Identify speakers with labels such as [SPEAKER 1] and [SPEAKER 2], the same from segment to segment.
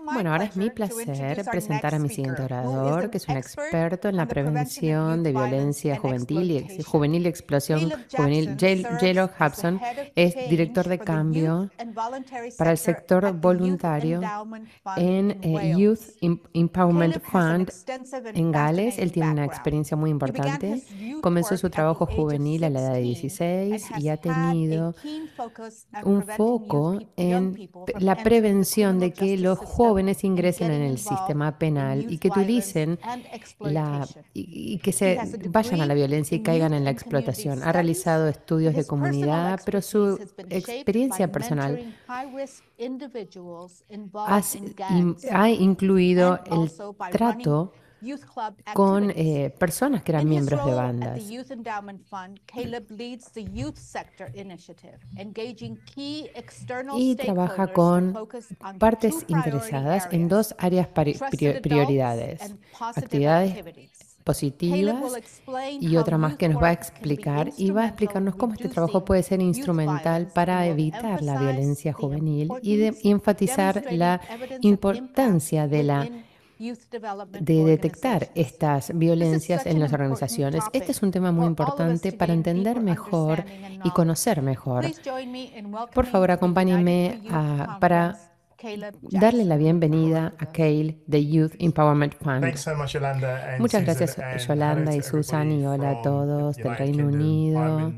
[SPEAKER 1] Bueno, ahora es mi placer presentar a mi siguiente orador, que es un experto en la prevención de violencia juvenil y explosión juvenil. J-Lo Hobson es director de cambio para el sector voluntario en Empowerment Fund en Gales. Él tiene una experiencia muy importante. Comenzó su trabajo juvenil a la edad de 16 y ha tenido un foco en la prevención de que los jóvenes ingresen en el sistema penal y que utilicen y que se vayan a la violencia y caigan en la explotación. Ha realizado estudios de comunidad, pero su experiencia personal ha incluido el trato con personas que eran miembros de bandas. Y trabaja con partes interesadas en dos áreas prioridades: actividades positivas y otra más que nos va a explicar, y va a explicarnos cómo este trabajo puede ser instrumental para evitar la violencia juvenil y enfatizar la importancia de detectar estas violencias en las organizaciones. Este es un tema muy importante para entender mejor y conocer mejor. Por favor, acompáñenme para darle la bienvenida a Cale de Youth Empowerment Fund. Muchas gracias, Yolanda y Susan, y hola a todos del Reino Unido.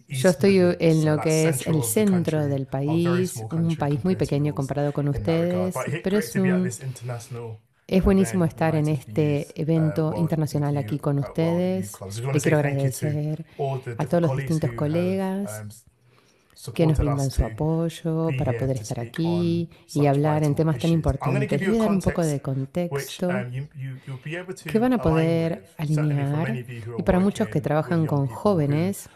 [SPEAKER 1] Yo estoy en lo que es el centro del país, un país muy pequeño comparado con ustedes, pero es buenísimo estar en este evento internacional aquí con ustedes. Le quiero agradecer a todos los distintos colegas que nos brindan su apoyo para poder estar aquí y hablar en temas tan importantes. Voy a dar un poco de contexto que van a poder alinear, y para muchos que trabajan con jóvenes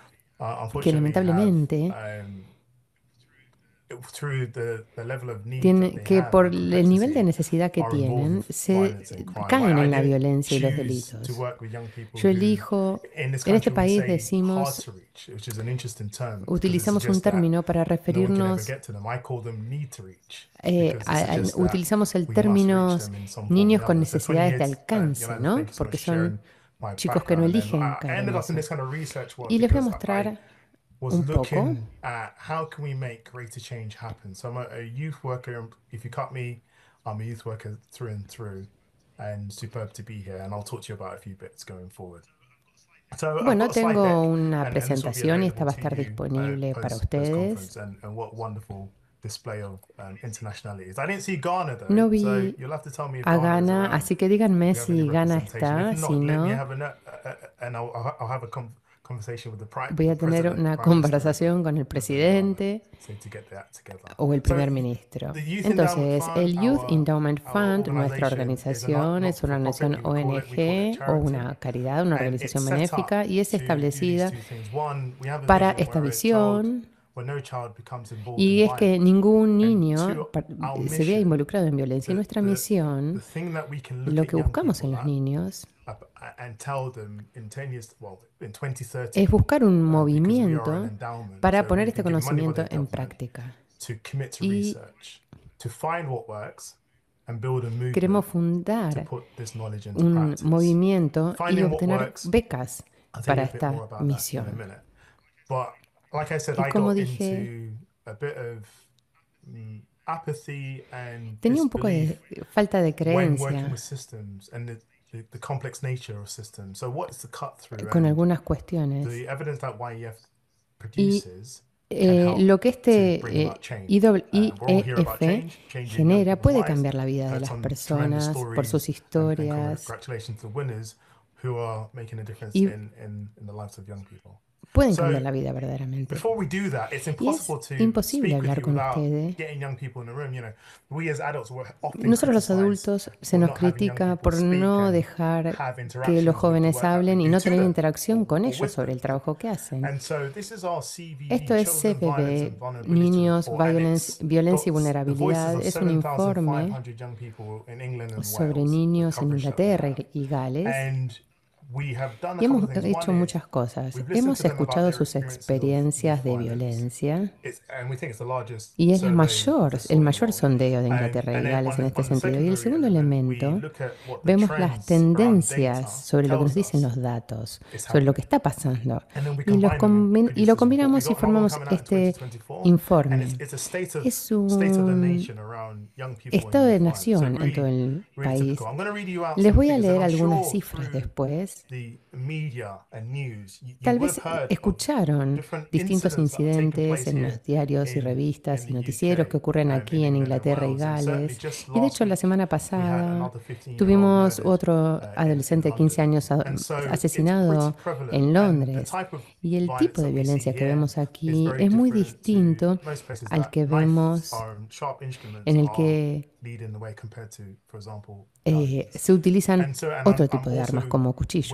[SPEAKER 1] que lamentablemente por el nivel de necesidad que tienen, se caen en la violencia y los delitos. Yo elijo, en este país utilizamos un término para referirnos, utilizamos el término niños con necesidades de alcance, ¿no? Porque son chicos que no eligen caer en eso. Y les voy a mostrar un poco.
[SPEAKER 2] How can we make greater change happen? So I'm a youth worker. If you cut me, I'm a youth worker through and through, and superb to be here. And I'll talk to you about a few bits going forward.
[SPEAKER 1] Bueno, tengo una presentación y esta va a estar disponible para ustedes. No vi a Ghana, así que díganme si Ghana está, si no. Voy a tener una conversación con el presidente o el primer ministro. Entonces, el Youth Endowment Fund, nuestra organización, es una organización ONG o una caridad, una organización benéfica, y es establecida para esta visión. Y es que ningún niño se vea involucrado en violencia. Y nuestra misión, lo que buscamos en los niños, es buscar un movimiento para poner este conocimiento en práctica. Y queremos fundar un movimiento y obtener becas para esta misión. Y como dije, tenía un poco de falta de creencia con algunas cuestiones. Y lo que este IEF genera puede cambiar la vida de las personas por sus historias. Y pueden cambiar la vida verdaderamente. Y es imposible hablar con ustedes. Nosotros los adultos se nos critica por no dejar que los jóvenes hablen y no tener interacción con ellos sobre el trabajo que hacen. Esto es CVV, Niños, Violencia y Vulnerabilidad. Es un informe sobre niños en Inglaterra y Gales. Y hemos hecho muchas cosas. Hemos escuchado sus experiencias de violencia y es el mayor sondeo de Inglaterra y Gales en este sentido. Y el segundo elemento, vemos las tendencias sobre lo que nos dicen los datos, sobre lo que está pasando. Y lo combinamos y formamos este informe. Es un estado de nación en todo el país. Les voy a leer algunas cifras después. Tal vez escucharon distintos incidentes en los diarios y revistas y noticieros que ocurren aquí en Inglaterra y Gales. Y de hecho, la semana pasada tuvimos otro adolescente de 15 años asesinado en Londres. Y el tipo de violencia que vemos aquí es muy distinto al que vemos en el que se utilizan otro tipo de armas como cuchillos.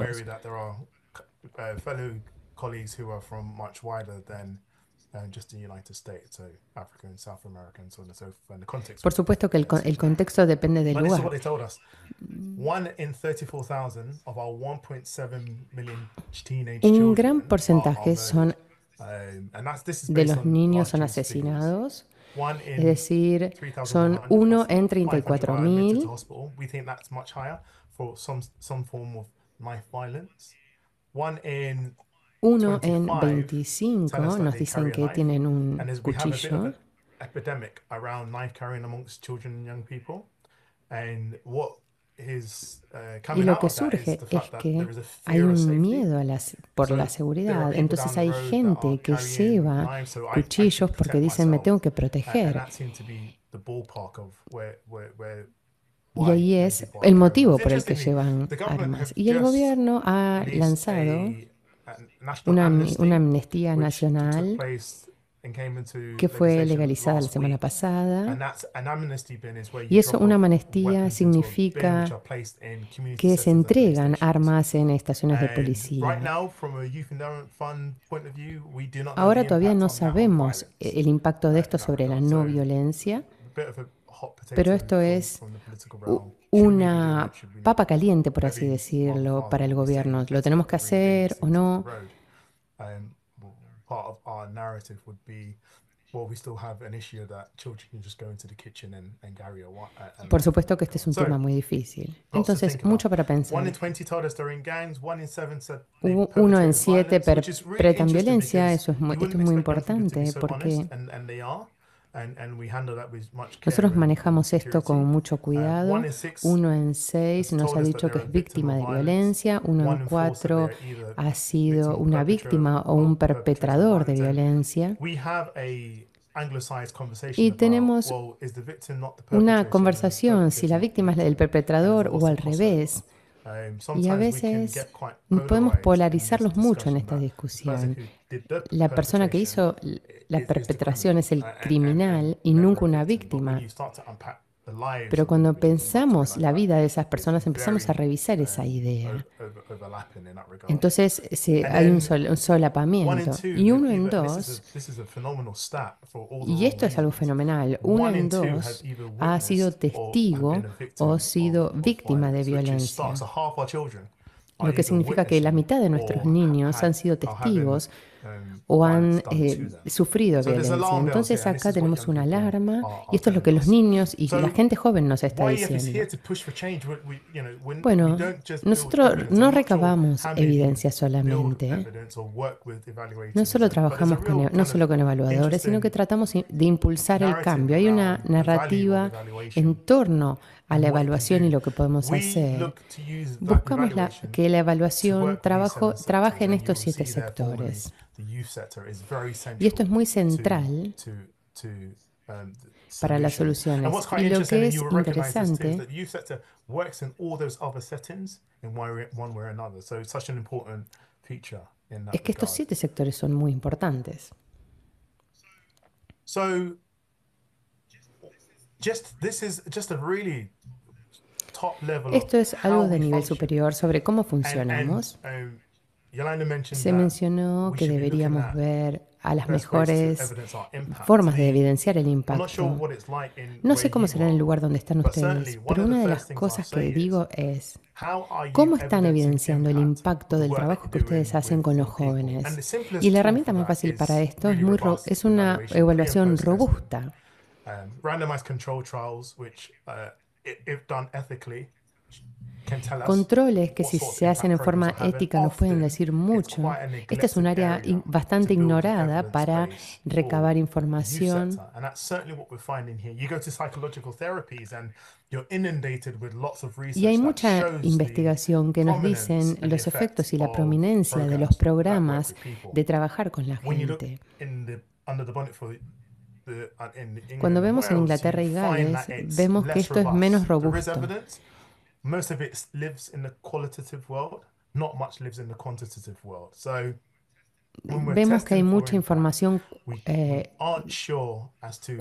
[SPEAKER 1] Por supuesto que el contexto depende del lugar. Un gran porcentaje de los niños son asesinados, es decir, son 1 en 34.000. Uno en 25 nos dicen que tienen un cuchillo. Y lo que surge es que hay un miedo por la seguridad. Entonces hay gente que lleva cuchillos porque dicen me tengo que proteger. Y ahí es el motivo por el que llevan armas. Y el gobierno ha lanzado una amnistía nacional que fue legalizada la semana pasada. Y eso, una amnistía, significa que se entregan armas en estaciones de policía. Ahora todavía no sabemos el impacto de esto sobre la no violencia, pero esto es una papa caliente, por así decirlo, para el gobierno. ¿Lo tenemos que hacer o no? Por supuesto que este es un tema muy difícil. Entonces, mucho para pensar. 1 en 7 perpetran violencia. Esto es muy importante porque nosotros manejamos esto con mucho cuidado. 1 en 6 nos ha dicho que es víctima de violencia. 1 en 4 ha sido una víctima o un perpetrador de violencia. Y tenemos una conversación si la víctima es la del perpetrador o al revés. Y a veces podemos polarizarlos mucho en esta discusión. La persona que hizo la perpetración es el criminal y nunca una víctima. Pero cuando pensamos la vida de esas personas, empezamos a revisar esa idea. Entonces hay un solapamiento. Y 1 en 2, y esto es algo fenomenal, 1 en 2 ha sido testigo o sido víctima de violencia. Lo que significa que la mitad de nuestros niños han sido testigos o han sufrido violencia. Entonces acá tenemos una alarma y esto es lo que los niños y la gente joven nos está diciendo. Bueno, nosotros no recabamos evidencia solamente. No solo trabajamos no solo con evaluadores, sino que tratamos de impulsar el cambio. Hay una narrativa en torno a la evaluación y lo que podemos hacer. Buscamos que la evaluación trabaje en estos 7 sectores. Y esto es muy central para las soluciones. Y lo que es interesante es que estos 7 sectores son muy importantes. Esto es algo de nivel superior sobre cómo funcionamos. Se mencionó que deberíamos ver a las mejores formas de evidenciar el impacto. No sé cómo será en el lugar donde están ustedes, pero una de las cosas que digo es, ¿cómo están evidenciando el impacto del trabajo que ustedes hacen con los jóvenes? Y la herramienta más fácil para esto es una evaluación robusta.
[SPEAKER 2] Randomized control trials, which, if done ethically, can tell us
[SPEAKER 1] Controles que
[SPEAKER 2] what
[SPEAKER 1] si
[SPEAKER 2] sort of
[SPEAKER 1] se hacen en
[SPEAKER 2] impact
[SPEAKER 1] forma
[SPEAKER 2] programs are
[SPEAKER 1] ética
[SPEAKER 2] having.
[SPEAKER 1] nos pueden
[SPEAKER 2] Often,
[SPEAKER 1] decir
[SPEAKER 2] it's
[SPEAKER 1] mucho.
[SPEAKER 2] quite a
[SPEAKER 1] Esta es un
[SPEAKER 2] neglected
[SPEAKER 1] área
[SPEAKER 2] area
[SPEAKER 1] bastante
[SPEAKER 2] to build an
[SPEAKER 1] ignorada
[SPEAKER 2] evidence
[SPEAKER 1] para
[SPEAKER 2] base
[SPEAKER 1] recabar
[SPEAKER 2] for the youth
[SPEAKER 1] información.
[SPEAKER 2] sector, and that's certainly what we're finding here. You go to psychological therapies and you're inundated with lots of
[SPEAKER 1] Y hay
[SPEAKER 2] research that
[SPEAKER 1] mucha
[SPEAKER 2] shows the
[SPEAKER 1] investigación que nos
[SPEAKER 2] prominence
[SPEAKER 1] dicen
[SPEAKER 2] and the
[SPEAKER 1] los
[SPEAKER 2] effect
[SPEAKER 1] efectos y la
[SPEAKER 2] of
[SPEAKER 1] prominencia de los
[SPEAKER 2] programs that work
[SPEAKER 1] programas
[SPEAKER 2] with people.
[SPEAKER 1] de trabajar con la
[SPEAKER 2] When you look
[SPEAKER 1] gente.
[SPEAKER 2] under the bonnet for in
[SPEAKER 1] Cuando
[SPEAKER 2] England and
[SPEAKER 1] vemos en
[SPEAKER 2] Wales,
[SPEAKER 1] Inglaterra
[SPEAKER 2] you
[SPEAKER 1] y
[SPEAKER 2] find
[SPEAKER 1] Gales,
[SPEAKER 2] that it's
[SPEAKER 1] vemos que
[SPEAKER 2] less
[SPEAKER 1] esto es menos
[SPEAKER 2] robust. There is
[SPEAKER 1] robusto.
[SPEAKER 2] evidence. Most of it lives in the qualitative world. Not much lives in the quantitative world. So when we're
[SPEAKER 1] Vemos que hay
[SPEAKER 2] testing for
[SPEAKER 1] mucha
[SPEAKER 2] impact,
[SPEAKER 1] información
[SPEAKER 2] we aren't sure as to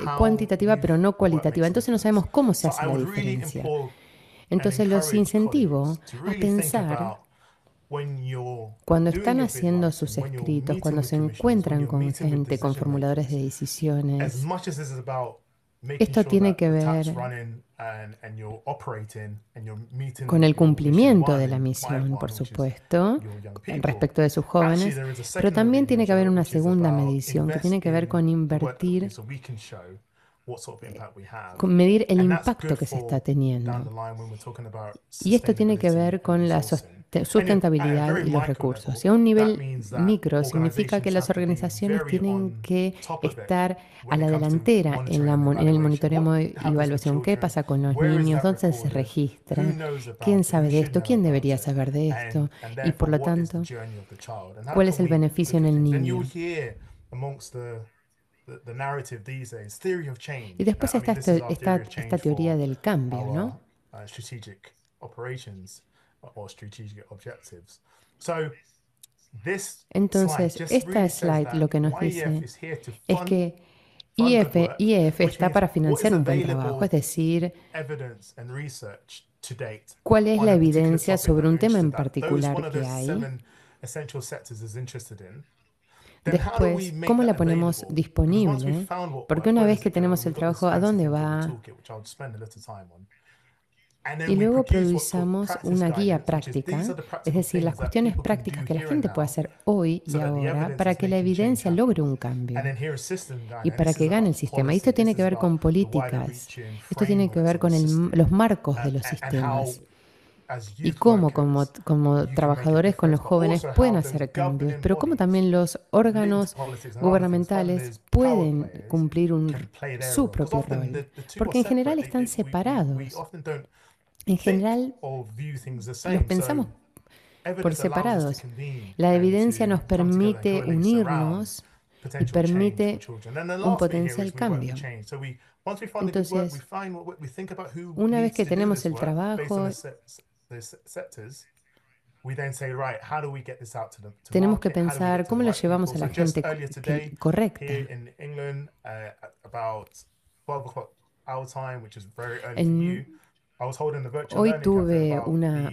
[SPEAKER 2] how
[SPEAKER 1] cuantitativa, pero no
[SPEAKER 2] youth work
[SPEAKER 1] cualitativa.
[SPEAKER 2] makes a
[SPEAKER 1] Entonces no
[SPEAKER 2] difference.
[SPEAKER 1] sabemos cómo se
[SPEAKER 2] So
[SPEAKER 1] hace
[SPEAKER 2] I
[SPEAKER 1] la
[SPEAKER 2] would really
[SPEAKER 1] diferencia.
[SPEAKER 2] implore and
[SPEAKER 1] Entonces los
[SPEAKER 2] encourage
[SPEAKER 1] incentivo
[SPEAKER 2] colleagues to
[SPEAKER 1] a
[SPEAKER 2] really think
[SPEAKER 1] pensar
[SPEAKER 2] about when you're
[SPEAKER 1] cuando
[SPEAKER 2] doing
[SPEAKER 1] están
[SPEAKER 2] your bid
[SPEAKER 1] haciendo sus
[SPEAKER 2] writing, when you're
[SPEAKER 1] escritos,
[SPEAKER 2] meeting
[SPEAKER 1] cuando
[SPEAKER 2] with
[SPEAKER 1] se
[SPEAKER 2] commissioners, when
[SPEAKER 1] encuentran
[SPEAKER 2] you're
[SPEAKER 1] con
[SPEAKER 2] meeting with
[SPEAKER 1] gente, con
[SPEAKER 2] decision
[SPEAKER 1] formuladores de
[SPEAKER 2] makers, as
[SPEAKER 1] decisiones.
[SPEAKER 2] much as this is about making
[SPEAKER 1] Esto
[SPEAKER 2] sure
[SPEAKER 1] tiene
[SPEAKER 2] that
[SPEAKER 1] que
[SPEAKER 2] the tap's
[SPEAKER 1] ver
[SPEAKER 2] running and you're operating and you're meeting
[SPEAKER 1] con el
[SPEAKER 2] your mission
[SPEAKER 1] cumplimiento de
[SPEAKER 2] one
[SPEAKER 1] la
[SPEAKER 2] and
[SPEAKER 1] misión,
[SPEAKER 2] client
[SPEAKER 1] por
[SPEAKER 2] one, which is
[SPEAKER 1] supuesto,
[SPEAKER 2] your young
[SPEAKER 1] en
[SPEAKER 2] people.
[SPEAKER 1] respecto de sus
[SPEAKER 2] Actually,
[SPEAKER 1] jóvenes,
[SPEAKER 2] there is a
[SPEAKER 1] pero
[SPEAKER 2] secondary
[SPEAKER 1] también tiene que haber
[SPEAKER 2] measure,
[SPEAKER 1] una
[SPEAKER 2] which is
[SPEAKER 1] segunda
[SPEAKER 2] about
[SPEAKER 1] medición que
[SPEAKER 2] invest
[SPEAKER 1] tiene que ver con
[SPEAKER 2] in the work that we do
[SPEAKER 1] invertir,
[SPEAKER 2] so we can show what sort of impact we have.
[SPEAKER 1] con medir el
[SPEAKER 2] And that's
[SPEAKER 1] impacto
[SPEAKER 2] good
[SPEAKER 1] que se
[SPEAKER 2] for
[SPEAKER 1] está
[SPEAKER 2] down the
[SPEAKER 1] teniendo.
[SPEAKER 2] line when we're talking about
[SPEAKER 1] Y esto tiene que
[SPEAKER 2] sustainability
[SPEAKER 1] ver con
[SPEAKER 2] and
[SPEAKER 1] la
[SPEAKER 2] resourcing. And at a
[SPEAKER 1] sustentabilidad
[SPEAKER 2] very
[SPEAKER 1] y los
[SPEAKER 2] micro
[SPEAKER 1] recursos.
[SPEAKER 2] level,
[SPEAKER 1] Y a un
[SPEAKER 2] that
[SPEAKER 1] nivel
[SPEAKER 2] means that
[SPEAKER 1] micro significa que
[SPEAKER 2] organizations
[SPEAKER 1] las
[SPEAKER 2] have to be
[SPEAKER 1] organizaciones
[SPEAKER 2] very
[SPEAKER 1] tienen
[SPEAKER 2] on
[SPEAKER 1] que
[SPEAKER 2] top of it
[SPEAKER 1] estar a
[SPEAKER 2] when
[SPEAKER 1] la
[SPEAKER 2] it comes to
[SPEAKER 1] delantera en
[SPEAKER 2] monitoring and
[SPEAKER 1] en el
[SPEAKER 2] evaluation.
[SPEAKER 1] monitoreo
[SPEAKER 2] What
[SPEAKER 1] y
[SPEAKER 2] happens with
[SPEAKER 1] evaluación. ¿Qué
[SPEAKER 2] children?
[SPEAKER 1] pasa con los
[SPEAKER 2] Where is
[SPEAKER 1] niños?
[SPEAKER 2] that
[SPEAKER 1] ¿Dónde se
[SPEAKER 2] recorded?
[SPEAKER 1] registra?
[SPEAKER 2] Who knows about
[SPEAKER 1] ¿Quién
[SPEAKER 2] it?
[SPEAKER 1] sabe
[SPEAKER 2] Who
[SPEAKER 1] de
[SPEAKER 2] should
[SPEAKER 1] esto?
[SPEAKER 2] know
[SPEAKER 1] ¿Quién
[SPEAKER 2] about
[SPEAKER 1] debería
[SPEAKER 2] it?
[SPEAKER 1] saber de esto?
[SPEAKER 2] And
[SPEAKER 1] Y
[SPEAKER 2] therefore,
[SPEAKER 1] por lo
[SPEAKER 2] what is the
[SPEAKER 1] tanto,
[SPEAKER 2] journey of the child? And how
[SPEAKER 1] ¿cuál es
[SPEAKER 2] can
[SPEAKER 1] el
[SPEAKER 2] we
[SPEAKER 1] beneficio
[SPEAKER 2] look
[SPEAKER 1] en
[SPEAKER 2] at
[SPEAKER 1] el
[SPEAKER 2] things? And you'll
[SPEAKER 1] niño?
[SPEAKER 2] hear amongst the narrative these days, theory of change.
[SPEAKER 1] Y después
[SPEAKER 2] I
[SPEAKER 1] está
[SPEAKER 2] mean, this is our theory of
[SPEAKER 1] esta
[SPEAKER 2] change
[SPEAKER 1] teoría
[SPEAKER 2] for
[SPEAKER 1] del cambio, ¿no?
[SPEAKER 2] our strategic operations or strategic objectives. So this slide
[SPEAKER 1] Entonces,
[SPEAKER 2] just
[SPEAKER 1] esta
[SPEAKER 2] really says
[SPEAKER 1] slide
[SPEAKER 2] that
[SPEAKER 1] lo que nos
[SPEAKER 2] YEF
[SPEAKER 1] dice
[SPEAKER 2] is here to
[SPEAKER 1] es
[SPEAKER 2] fund
[SPEAKER 1] que
[SPEAKER 2] good work,
[SPEAKER 1] IEF
[SPEAKER 2] which
[SPEAKER 1] está
[SPEAKER 2] means
[SPEAKER 1] para
[SPEAKER 2] what is
[SPEAKER 1] financiar un buen trabajo,
[SPEAKER 2] available
[SPEAKER 1] es decir,
[SPEAKER 2] evidence and research to date
[SPEAKER 1] cuál es
[SPEAKER 2] on
[SPEAKER 1] la
[SPEAKER 2] a particular
[SPEAKER 1] evidencia
[SPEAKER 2] topic
[SPEAKER 1] sobre
[SPEAKER 2] that
[SPEAKER 1] un
[SPEAKER 2] you're
[SPEAKER 1] tema en
[SPEAKER 2] interested at. Those one
[SPEAKER 1] particular
[SPEAKER 2] of
[SPEAKER 1] que
[SPEAKER 2] the
[SPEAKER 1] hay.
[SPEAKER 2] 7 essential sectors is interested in. Then how do we
[SPEAKER 1] Después,
[SPEAKER 2] make
[SPEAKER 1] ¿cómo
[SPEAKER 2] that
[SPEAKER 1] la ponemos
[SPEAKER 2] available? Because once we've
[SPEAKER 1] disponible?
[SPEAKER 2] found what
[SPEAKER 1] Porque
[SPEAKER 2] works,
[SPEAKER 1] una
[SPEAKER 2] where
[SPEAKER 1] vez
[SPEAKER 2] does
[SPEAKER 1] que
[SPEAKER 2] it go?
[SPEAKER 1] tenemos
[SPEAKER 2] And
[SPEAKER 1] el
[SPEAKER 2] we've got this
[SPEAKER 1] trabajo, ¿a
[SPEAKER 2] fancy
[SPEAKER 1] dónde
[SPEAKER 2] thing called the
[SPEAKER 1] va?
[SPEAKER 2] toolkit, which I'll spend a little time on. And
[SPEAKER 1] Y
[SPEAKER 2] then we
[SPEAKER 1] luego
[SPEAKER 2] produce what's called
[SPEAKER 1] priorizamos
[SPEAKER 2] practice
[SPEAKER 1] una guía
[SPEAKER 2] guidance, which is these
[SPEAKER 1] práctica,
[SPEAKER 2] are the
[SPEAKER 1] es
[SPEAKER 2] practical
[SPEAKER 1] decir, las
[SPEAKER 2] things that
[SPEAKER 1] cuestiones
[SPEAKER 2] people can
[SPEAKER 1] prácticas
[SPEAKER 2] do
[SPEAKER 1] que la
[SPEAKER 2] here
[SPEAKER 1] gente
[SPEAKER 2] and
[SPEAKER 1] puede
[SPEAKER 2] now
[SPEAKER 1] hacer hoy y
[SPEAKER 2] so that the
[SPEAKER 1] ahora
[SPEAKER 2] evidence
[SPEAKER 1] para
[SPEAKER 2] is
[SPEAKER 1] que la
[SPEAKER 2] making change
[SPEAKER 1] evidencia
[SPEAKER 2] happen.
[SPEAKER 1] logre un
[SPEAKER 2] And
[SPEAKER 1] cambio
[SPEAKER 2] then here is system guidance.
[SPEAKER 1] y
[SPEAKER 2] And
[SPEAKER 1] para
[SPEAKER 2] this
[SPEAKER 1] que
[SPEAKER 2] is
[SPEAKER 1] gane el
[SPEAKER 2] about
[SPEAKER 1] sistema. Y
[SPEAKER 2] policy.
[SPEAKER 1] esto tiene
[SPEAKER 2] This
[SPEAKER 1] que
[SPEAKER 2] is
[SPEAKER 1] ver
[SPEAKER 2] about
[SPEAKER 1] con
[SPEAKER 2] the wider
[SPEAKER 1] políticas,
[SPEAKER 2] reaching
[SPEAKER 1] esto tiene que
[SPEAKER 2] frameworks
[SPEAKER 1] ver
[SPEAKER 2] of
[SPEAKER 1] con
[SPEAKER 2] the system.
[SPEAKER 1] los marcos de los
[SPEAKER 2] And how,
[SPEAKER 1] sistemas
[SPEAKER 2] as
[SPEAKER 1] y
[SPEAKER 2] youth
[SPEAKER 1] cómo
[SPEAKER 2] workers,
[SPEAKER 1] como
[SPEAKER 2] you can make a
[SPEAKER 1] trabajadores con los
[SPEAKER 2] difference, but
[SPEAKER 1] jóvenes
[SPEAKER 2] also
[SPEAKER 1] pueden
[SPEAKER 2] how those
[SPEAKER 1] hacer cambios,
[SPEAKER 2] governing
[SPEAKER 1] pero cómo
[SPEAKER 2] bodies
[SPEAKER 1] también los
[SPEAKER 2] linked
[SPEAKER 1] órganos
[SPEAKER 2] to politics and other things,
[SPEAKER 1] gubernamentales
[SPEAKER 2] funders, power
[SPEAKER 1] pueden
[SPEAKER 2] players,
[SPEAKER 1] cumplir
[SPEAKER 2] can play their
[SPEAKER 1] su
[SPEAKER 2] role. Because
[SPEAKER 1] propio
[SPEAKER 2] often
[SPEAKER 1] rol,
[SPEAKER 2] the two are
[SPEAKER 1] porque en general
[SPEAKER 2] separate.
[SPEAKER 1] están
[SPEAKER 2] We
[SPEAKER 1] separados.
[SPEAKER 2] often don't
[SPEAKER 1] En
[SPEAKER 2] think
[SPEAKER 1] general
[SPEAKER 2] or view things the
[SPEAKER 1] los
[SPEAKER 2] same.
[SPEAKER 1] pensamos
[SPEAKER 2] So
[SPEAKER 1] por
[SPEAKER 2] evidence allows us to
[SPEAKER 1] separados.
[SPEAKER 2] convene
[SPEAKER 1] La
[SPEAKER 2] and
[SPEAKER 1] evidencia
[SPEAKER 2] to
[SPEAKER 1] nos
[SPEAKER 2] come together and
[SPEAKER 1] permite
[SPEAKER 2] coalesce around
[SPEAKER 1] unirnos y
[SPEAKER 2] potential change for
[SPEAKER 1] permite
[SPEAKER 2] children. And the
[SPEAKER 1] un
[SPEAKER 2] last bit here
[SPEAKER 1] potencial
[SPEAKER 2] is we work for
[SPEAKER 1] cambio.
[SPEAKER 2] change. So once we find the good work, we
[SPEAKER 1] Entonces,
[SPEAKER 2] find we think about who
[SPEAKER 1] una vez
[SPEAKER 2] needs
[SPEAKER 1] que
[SPEAKER 2] to do
[SPEAKER 1] tenemos
[SPEAKER 2] this
[SPEAKER 1] el
[SPEAKER 2] work based on
[SPEAKER 1] trabajo,
[SPEAKER 2] those sectors. We then say, right, how do we get this out to
[SPEAKER 1] tenemos que
[SPEAKER 2] market? How do we
[SPEAKER 1] pensar
[SPEAKER 2] get to
[SPEAKER 1] cómo
[SPEAKER 2] the
[SPEAKER 1] lo
[SPEAKER 2] right
[SPEAKER 1] llevamos
[SPEAKER 2] people?
[SPEAKER 1] a la
[SPEAKER 2] So just
[SPEAKER 1] gente
[SPEAKER 2] earlier today,
[SPEAKER 1] correcta.
[SPEAKER 2] here in England, about 12 o'clock our time, which is very early for
[SPEAKER 1] En-
[SPEAKER 2] you, I was holding a virtual
[SPEAKER 1] Hoy
[SPEAKER 2] learning cafe
[SPEAKER 1] tuve
[SPEAKER 2] about
[SPEAKER 1] una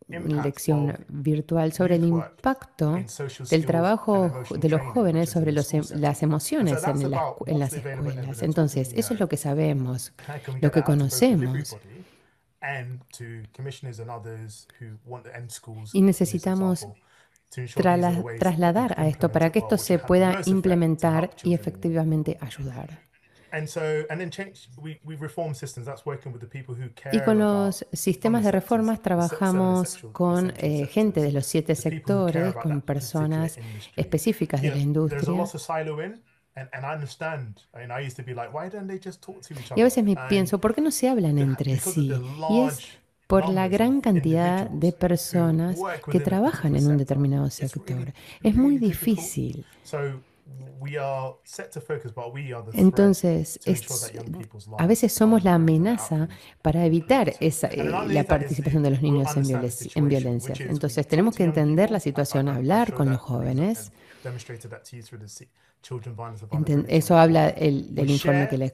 [SPEAKER 2] the impact
[SPEAKER 1] lección
[SPEAKER 2] of
[SPEAKER 1] virtual sobre el
[SPEAKER 2] youth work
[SPEAKER 1] impacto
[SPEAKER 2] in social
[SPEAKER 1] del
[SPEAKER 2] skills
[SPEAKER 1] trabajo
[SPEAKER 2] and emotional
[SPEAKER 1] de los
[SPEAKER 2] training,
[SPEAKER 1] jóvenes
[SPEAKER 2] which is in
[SPEAKER 1] sobre
[SPEAKER 2] the school setting.
[SPEAKER 1] las
[SPEAKER 2] And so
[SPEAKER 1] emociones
[SPEAKER 2] that's
[SPEAKER 1] en
[SPEAKER 2] about
[SPEAKER 1] en
[SPEAKER 2] what's
[SPEAKER 1] las
[SPEAKER 2] the available
[SPEAKER 1] escuelas.
[SPEAKER 2] evidence, what
[SPEAKER 1] Entonces,
[SPEAKER 2] we
[SPEAKER 1] eso es
[SPEAKER 2] know.
[SPEAKER 1] lo que sabemos,
[SPEAKER 2] How can we
[SPEAKER 1] lo
[SPEAKER 2] get
[SPEAKER 1] que
[SPEAKER 2] that out to both
[SPEAKER 1] conocemos.
[SPEAKER 2] everybody and to commissioners and others who want to end schools,
[SPEAKER 1] Y
[SPEAKER 2] in this
[SPEAKER 1] necesitamos
[SPEAKER 2] example, to ensure these are the ways that we
[SPEAKER 1] trasladar
[SPEAKER 2] can
[SPEAKER 1] a esto
[SPEAKER 2] implement
[SPEAKER 1] para
[SPEAKER 2] it
[SPEAKER 1] que
[SPEAKER 2] well,
[SPEAKER 1] esto
[SPEAKER 2] which
[SPEAKER 1] se
[SPEAKER 2] will have the
[SPEAKER 1] pueda
[SPEAKER 2] most effect to
[SPEAKER 1] implementar
[SPEAKER 2] help
[SPEAKER 1] y
[SPEAKER 2] children in need.
[SPEAKER 1] efectivamente ayudar.
[SPEAKER 2] And then change. We reform systems. That's working with the people who
[SPEAKER 1] Y
[SPEAKER 2] care
[SPEAKER 1] con
[SPEAKER 2] about
[SPEAKER 1] los sistemas de reformas trabajamos con gente de los 7 sectores, con personas específicas de la
[SPEAKER 2] There's a
[SPEAKER 1] industria.
[SPEAKER 2] lot of silo in, and I understand. I mean, I used to be like, why don't they just talk to each
[SPEAKER 1] Y a
[SPEAKER 2] other?
[SPEAKER 1] veces me
[SPEAKER 2] And
[SPEAKER 1] pienso, ¿por qué no se hablan entre
[SPEAKER 2] because of
[SPEAKER 1] sí?
[SPEAKER 2] the
[SPEAKER 1] Y es
[SPEAKER 2] large
[SPEAKER 1] por la
[SPEAKER 2] numbers
[SPEAKER 1] gran
[SPEAKER 2] of
[SPEAKER 1] cantidad de
[SPEAKER 2] individuals who
[SPEAKER 1] personas
[SPEAKER 2] work
[SPEAKER 1] que
[SPEAKER 2] within a
[SPEAKER 1] trabajan
[SPEAKER 2] particular
[SPEAKER 1] en un
[SPEAKER 2] sector,
[SPEAKER 1] determinado
[SPEAKER 2] it's
[SPEAKER 1] sector. Es muy
[SPEAKER 2] really difficult.
[SPEAKER 1] difícil.
[SPEAKER 2] So we are sector focused, but we are the threat
[SPEAKER 1] Entonces,
[SPEAKER 2] to ensure that young people's
[SPEAKER 1] a
[SPEAKER 2] lives
[SPEAKER 1] veces somos la
[SPEAKER 2] are improved and
[SPEAKER 1] amenaza
[SPEAKER 2] outcomes
[SPEAKER 1] para evitar esa,
[SPEAKER 2] And
[SPEAKER 1] la
[SPEAKER 2] underneath that is
[SPEAKER 1] participación de los
[SPEAKER 2] we'll
[SPEAKER 1] niños en
[SPEAKER 2] understand the situation,
[SPEAKER 1] violencias.
[SPEAKER 2] which is we
[SPEAKER 1] Entonces,
[SPEAKER 2] talk
[SPEAKER 1] tenemos
[SPEAKER 2] to
[SPEAKER 1] que
[SPEAKER 2] young
[SPEAKER 1] entender la
[SPEAKER 2] people.
[SPEAKER 1] situación,
[SPEAKER 2] I
[SPEAKER 1] hablar
[SPEAKER 2] showed
[SPEAKER 1] con los
[SPEAKER 2] that and
[SPEAKER 1] jóvenes.
[SPEAKER 2] demonstrated that to you through the Children Violence and Vulnerability
[SPEAKER 1] Eso
[SPEAKER 2] Report.
[SPEAKER 1] habla del
[SPEAKER 2] We
[SPEAKER 1] informe
[SPEAKER 2] share
[SPEAKER 1] que les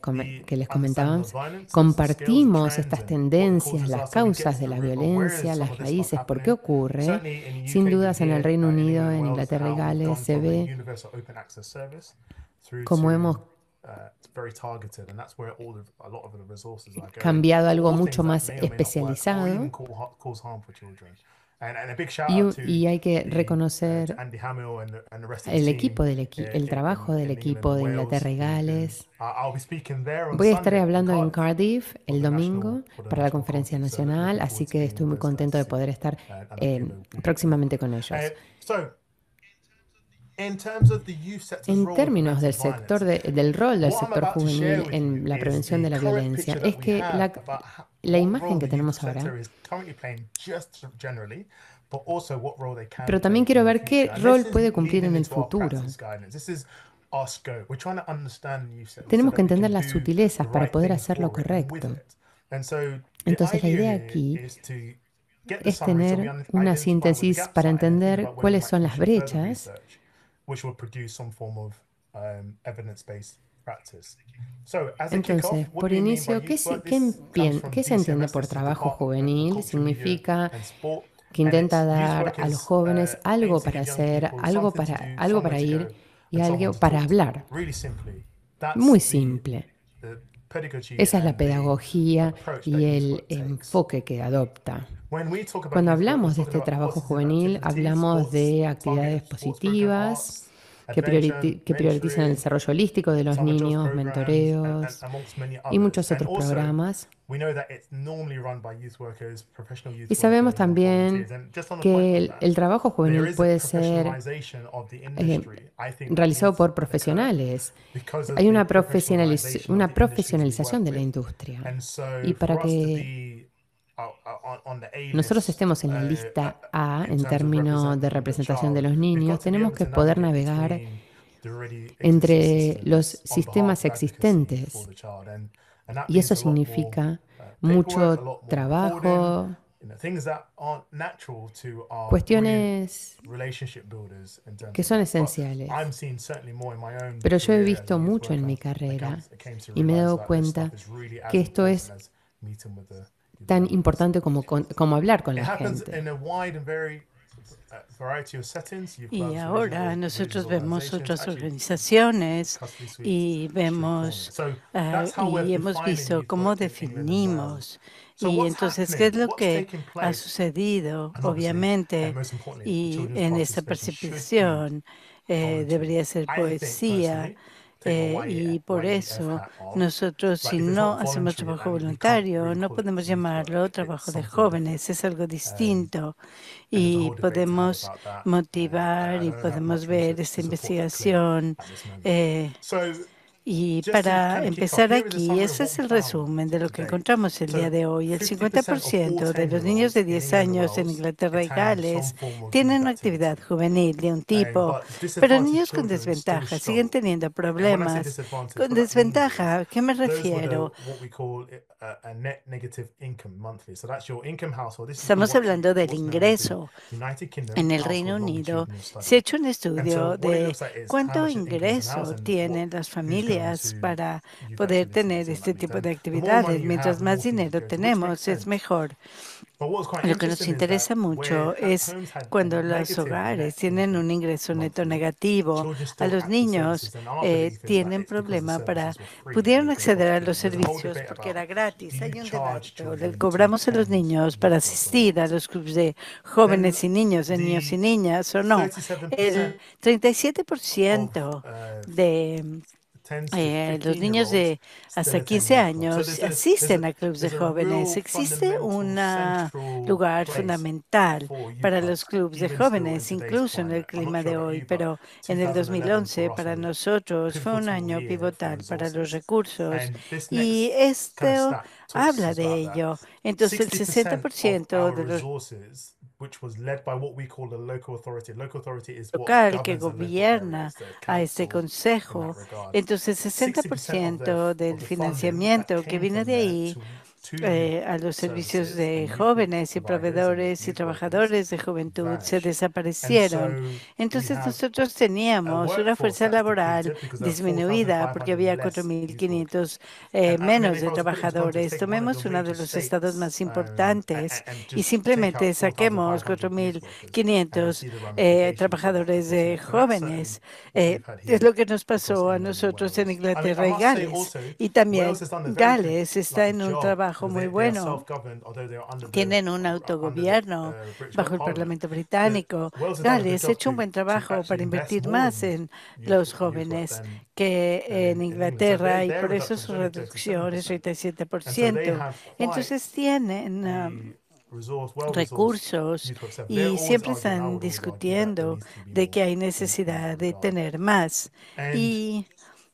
[SPEAKER 2] the understanding
[SPEAKER 1] comentábamos.
[SPEAKER 2] of violence, the scales, the
[SPEAKER 1] Compartimos
[SPEAKER 2] trends,
[SPEAKER 1] estas
[SPEAKER 2] and what
[SPEAKER 1] tendencias,
[SPEAKER 2] causes
[SPEAKER 1] las
[SPEAKER 2] us, so we get
[SPEAKER 1] causas
[SPEAKER 2] to
[SPEAKER 1] de
[SPEAKER 2] the
[SPEAKER 1] la
[SPEAKER 2] root of where is
[SPEAKER 1] violencia,
[SPEAKER 2] some
[SPEAKER 1] las
[SPEAKER 2] of this stuff
[SPEAKER 1] raíces, por qué
[SPEAKER 2] happening.
[SPEAKER 1] ocurre.
[SPEAKER 2] Certainly in the
[SPEAKER 1] Sin
[SPEAKER 2] UK, we
[SPEAKER 1] dudas en el
[SPEAKER 2] hear,
[SPEAKER 1] Reino
[SPEAKER 2] in
[SPEAKER 1] Unido,
[SPEAKER 2] England
[SPEAKER 1] en
[SPEAKER 2] and Wales,
[SPEAKER 1] Inglaterra y
[SPEAKER 2] how we've
[SPEAKER 1] Gales
[SPEAKER 2] gone
[SPEAKER 1] se
[SPEAKER 2] from a
[SPEAKER 1] ve
[SPEAKER 2] universal open access
[SPEAKER 1] como hemos cambiado algo mucho más especializado. Y hay que reconocer el equipo el trabajo del equipo de Inglaterra y Gales. Voy a estar hablando en Cardiff el domingo para la conferencia nacional, así que estoy muy contento de poder estar próximamente con ellos. En términos del sector del rol del sector juvenil en la prevención de la violencia, es que la imagen que tenemos ahora, pero también quiero ver qué rol puede cumplir en el futuro. Tenemos que entender las sutilezas para poder hacer lo correcto. Entonces la idea aquí es tener una síntesis para entender cuáles son las brechas Entonces, por inicio, ¿qué se entiende por trabajo juvenil? Significa que intenta dar a los jóvenes algo para hacer, algo para ir y algo para hablar. Muy simple. Esa es la pedagogía y el enfoque que adopta. Cuando hablamos de este trabajo juvenil, hablamos de actividades positivas que priorizan el desarrollo holístico de los niños, mentoreos y muchos otros programas. Y sabemos también que el trabajo juvenil puede ser realizado por profesionales. Hay una profesionalización de la industria. Y para que nosotros estemos en la lista A en términos de representación de los niños, tenemos que poder navegar entre los sistemas existentes. Y eso significa mucho trabajo, cuestiones que son esenciales. Pero yo he visto mucho en mi carrera y me he dado cuenta que esto es tan importante como hablar con la gente.
[SPEAKER 3] Y ahora nosotros vemos otras organizaciones y vemos y hemos visto cómo definimos. Y entonces, ¿qué es lo que ha sucedido? Obviamente, y en esta percepción debería ser poesía. Y por eso nosotros, si no hacemos trabajo voluntario, no podemos llamarlo trabajo de jóvenes, es algo distinto. Y podemos motivar y podemos ver esta investigación. Y para empezar aquí, ese es el resumen de lo que encontramos el día de hoy. El 50% de los niños de 10 años en Inglaterra y Gales tienen una actividad juvenil de un tipo, pero niños con desventaja siguen teniendo problemas. Con desventaja, ¿a qué me refiero? Estamos hablando del ingreso. En el Reino Unido se ha hecho un estudio de cuánto ingreso tienen las familias para poder tener este tipo de actividades. Mientras más dinero tenemos, es mejor. Lo que nos interesa mucho es cuando los hogares tienen un ingreso neto negativo. A los niños tienen problema pudieron acceder a los servicios porque era gratis. Hay un debate, o le cobramos a los niños para asistir a los clubes de jóvenes y niños, de niños y niñas o no. El 37% de los niños de hasta 15 años asisten a clubes de jóvenes. Existe un lugar fundamental para los clubes de jóvenes, incluso en el clima de hoy, pero en el 2011 para nosotros fue un año pivotal para los recursos y esto habla de ello. Entonces, el 60% de los local que gobierna a este consejo. Entonces, 60% del financiamiento que viene de ahí a los servicios de jóvenes y proveedores y trabajadores de juventud se desaparecieron. Entonces nosotros teníamos una fuerza laboral disminuida porque había 4.500 menos de trabajadores. Tomemos uno de los estados más importantes y simplemente saquemos 4.500 trabajadores de jóvenes. Es lo que nos pasó a nosotros en Inglaterra y Gales. Y también Gales está en un trabajo muy bueno. Tienen un autogobierno bajo el Parlamento británico. Gales ha hecho un buen trabajo para invertir más en los jóvenes que en Inglaterra y por eso su reducción es 37%. Entonces tienen recursos y siempre están discutiendo de que hay necesidad de tener más. Y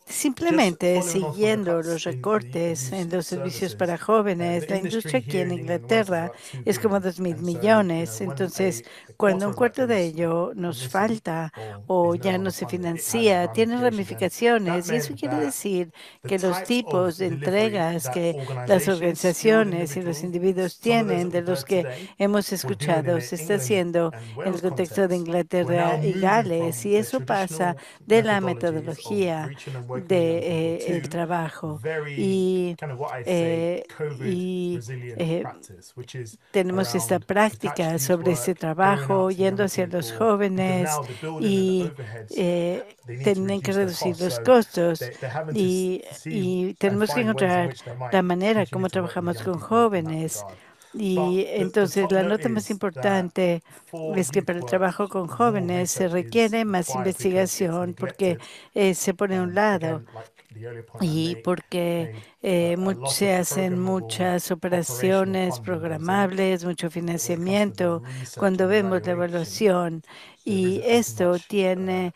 [SPEAKER 3] simplemente siguiendo los recortes en los servicios para jóvenes, la industria aquí en Inglaterra es como 2.000 millones. Entonces, cuando un cuarto de ello nos falta o ya no se financia, tiene ramificaciones. Y eso quiere decir que los tipos de entregas que las organizaciones y los individuos tienen, de los que hemos escuchado, se está haciendo en el contexto de Inglaterra y Gales. Y eso pasa de la metodología el trabajo tenemos esta práctica sobre este trabajo yendo hacia los jóvenes y tienen que reducir los costos y tenemos que encontrar la manera como trabajamos con jóvenes. Y entonces la nota más importante es que para el trabajo con jóvenes se requiere más investigación porque se pone a un lado y porque se hacen muchas operaciones programables, mucho financiamiento cuando vemos la evaluación. Y esto tiene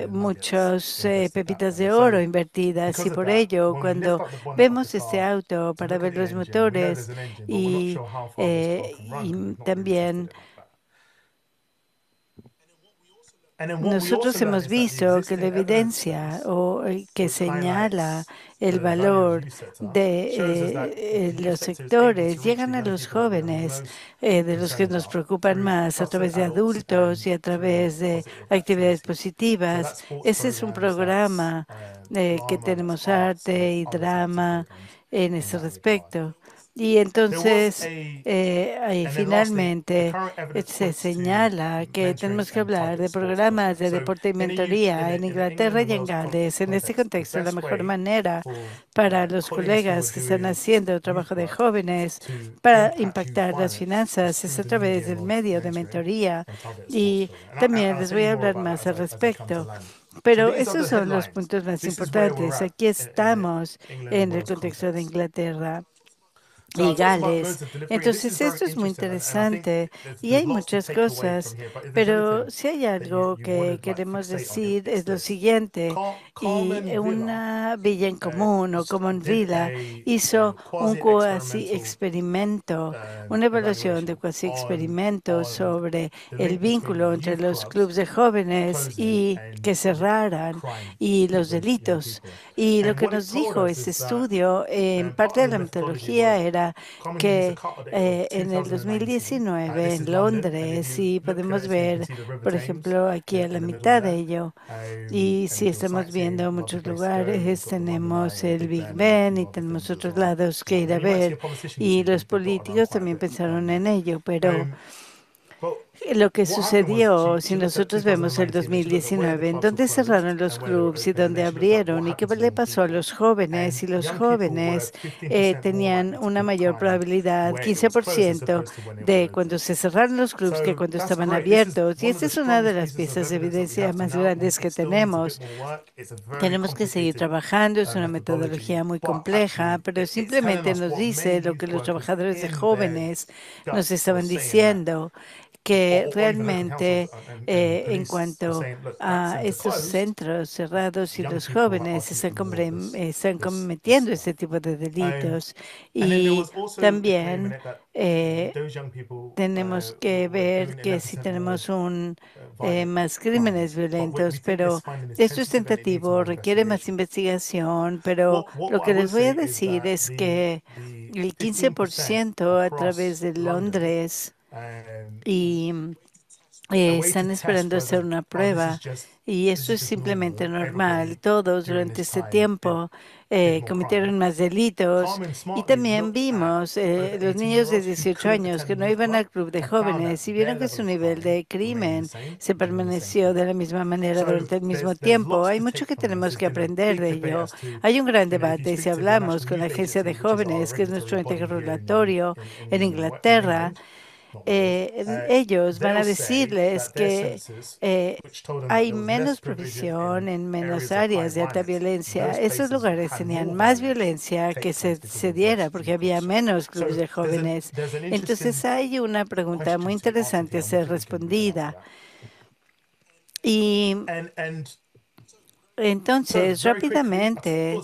[SPEAKER 3] muchas pepitas de oro invertidas y por ello cuando vemos este auto para ver los motores y también nosotros hemos visto que la evidencia que señala el valor de los sectores llegan a los jóvenes, de los que nos preocupan más, a través de adultos y a través de actividades positivas. Ese es un programa que tenemos arte y drama en ese respecto. Y entonces, finalmente, se señala que tenemos que hablar de programas de deporte y mentoría en Inglaterra y en Gales. En este contexto, la mejor manera para los colegas que están haciendo trabajo de jóvenes para impactar las finanzas es a través del medio de mentoría. Y también les voy a hablar más al respecto. Pero esos son los puntos más importantes. Aquí estamos en el contexto de Inglaterra y Gales. Entonces, esto es muy interesante y hay muchas cosas, pero si hay algo que queremos decir es lo siguiente, y una villa en común o Common Villa hizo un cuasi experimento, una evaluación de cuasi experimento sobre el vínculo entre los clubes de jóvenes y que cerraran y los delitos. Y lo que nos dijo ese estudio, en parte de la metodología, era que en el 2019 en Londres, y podemos ver, por ejemplo, aquí a la mitad de ello, y si estamos viendo muchos lugares, tenemos el Big Ben y tenemos otros lados que ir a ver, y los políticos también pensaron en ello, pero lo que sucedió, si nosotros vemos el 2019, en donde cerraron los clubes y donde abrieron, y qué le pasó a los jóvenes, y los jóvenes tenían una mayor probabilidad, 15%, de cuando se cerraron los clubes que cuando estaban abiertos. Y esta es una de las piezas de evidencia más grandes que tenemos. Tenemos que seguir trabajando, es una metodología muy compleja, pero simplemente nos dice lo que los trabajadores de jóvenes nos estaban diciendo, que realmente en cuanto a estos centros cerrados y los jóvenes están cometiendo este tipo de delitos. Y también tenemos que ver que si tenemos más crímenes violentos, pero esto es tentativo, requiere más investigación, pero lo que les voy a decir es que el 15% a través de Londres y están esperando hacer una prueba y esto es simplemente normal. Todos durante este tiempo cometieron más delitos y también vimos los niños de 18 años que no iban al club de jóvenes y vieron que su nivel de crimen se permaneció de la misma manera durante el mismo tiempo. Hay mucho que tenemos que aprender de ello. Hay un gran debate y si hablamos con la agencia de jóvenes, que es nuestro ente regulatorio en Inglaterra, ellos van a decirles que hay menos provisión en menos áreas de alta violencia. Esos lugares tenían más violencia que se diera porque había menos clubes de jóvenes. Entonces hay una pregunta muy interesante a ser respondida. Y entonces, rápidamente,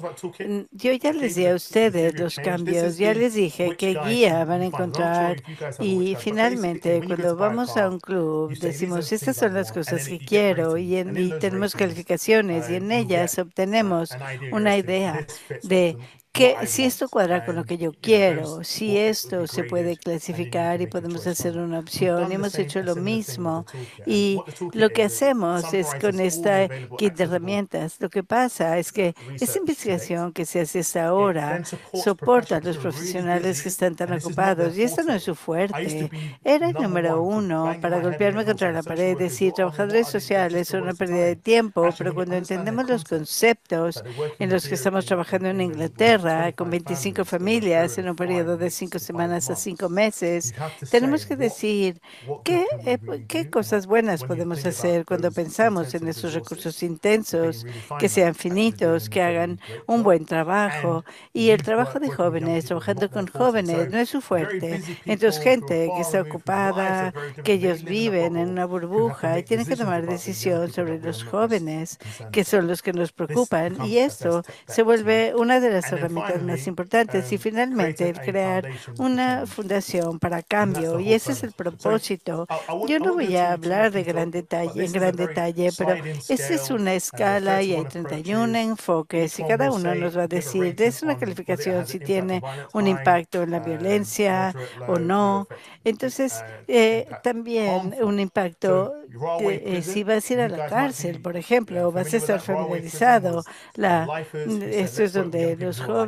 [SPEAKER 3] yo ya les di a ustedes los cambios, ya les dije qué guía van a encontrar y finalmente cuando vamos a un club decimos, estas son las cosas que quiero y tenemos calificaciones y en ellas obtenemos una idea de que si esto cuadra con lo que yo quiero, si esto se puede clasificar y podemos hacer una opción. Hemos hecho lo mismo y lo que hacemos es con esta kit de herramientas. Lo que pasa es que esta investigación que se hace hasta ahora soporta a los profesionales que están tan ocupados y esto no es su fuerte. Era el número uno para golpearme contra la pared, decir, trabajadores sociales son una pérdida de tiempo, pero cuando entendemos los conceptos en los que estamos trabajando en Inglaterra, con 25 familias en un periodo de 5 semanas a 5 meses, tenemos que decir qué cosas buenas podemos hacer cuando pensamos en esos recursos intensos, que sean finitos, que hagan un buen trabajo. Y el trabajo de jóvenes, trabajando con jóvenes, no es su fuerte. Entonces, gente que está ocupada, que ellos viven en una burbuja y tienen que tomar decisión sobre los jóvenes, que son los que nos preocupan. Y esto se vuelve una de las herramientas más importantes y finalmente el crear una fundación para cambio y ese es el propósito. Yo no voy a hablar de gran detalle, pero esta es una escala y hay 31 enfoques y cada uno nos va a decir, es una calificación si tiene un impacto en la violencia o no. Entonces, también un impacto si vas a ir a la cárcel, por ejemplo, o vas a estar familiarizado. Esto es donde los jóvenes,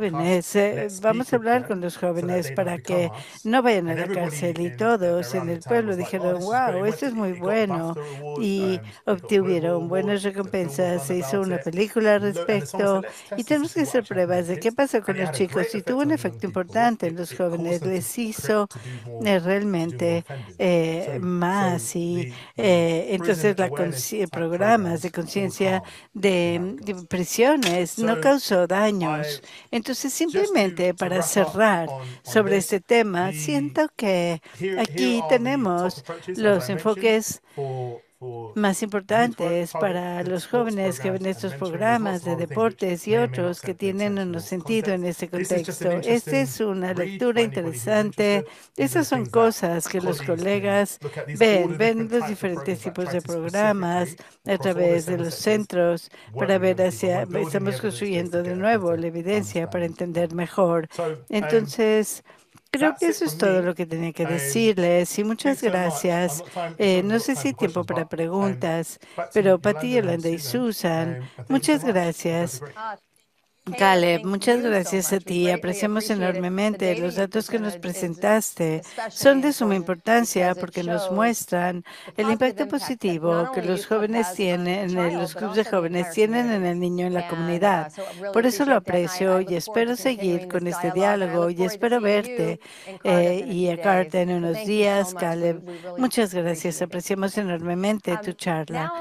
[SPEAKER 3] vamos a hablar con los jóvenes para que no vayan a la cárcel y todos en el pueblo dijeron, wow, esto es muy bueno y obtuvieron buenas recompensas. Se hizo una película al respecto y tenemos que hacer pruebas de qué pasó con los chicos y tuvo un efecto importante en los jóvenes, les hizo realmente más y entonces programas de conciencia de prisiones no causó daños. Entonces, simplemente para cerrar sobre este tema, siento que aquí tenemos los enfoques más importantes para los jóvenes que ven estos programas de deportes y otros que tienen un sentido en este contexto. Esta es una lectura interesante. Esas son cosas que los colegas ven los diferentes tipos de programas a través de los centros para ver estamos construyendo de nuevo la evidencia para entender mejor. Entonces, creo que eso es todo lo que tenía que decirles y muchas gracias. No sé si hay tiempo para preguntas, pero Pati, Yolanda y Susan, muchas gracias. Caleb, muchas gracias a ti. Apreciamos enormemente los datos que nos presentaste. Son de suma importancia porque nos muestran el impacto positivo que los jóvenes tienen, los clubes de jóvenes tienen en el niño en la comunidad. Por eso lo aprecio y espero seguir con este diálogo y espero verte y a Carter en unos días. Caleb, muchas gracias. Apreciamos enormemente tu charla.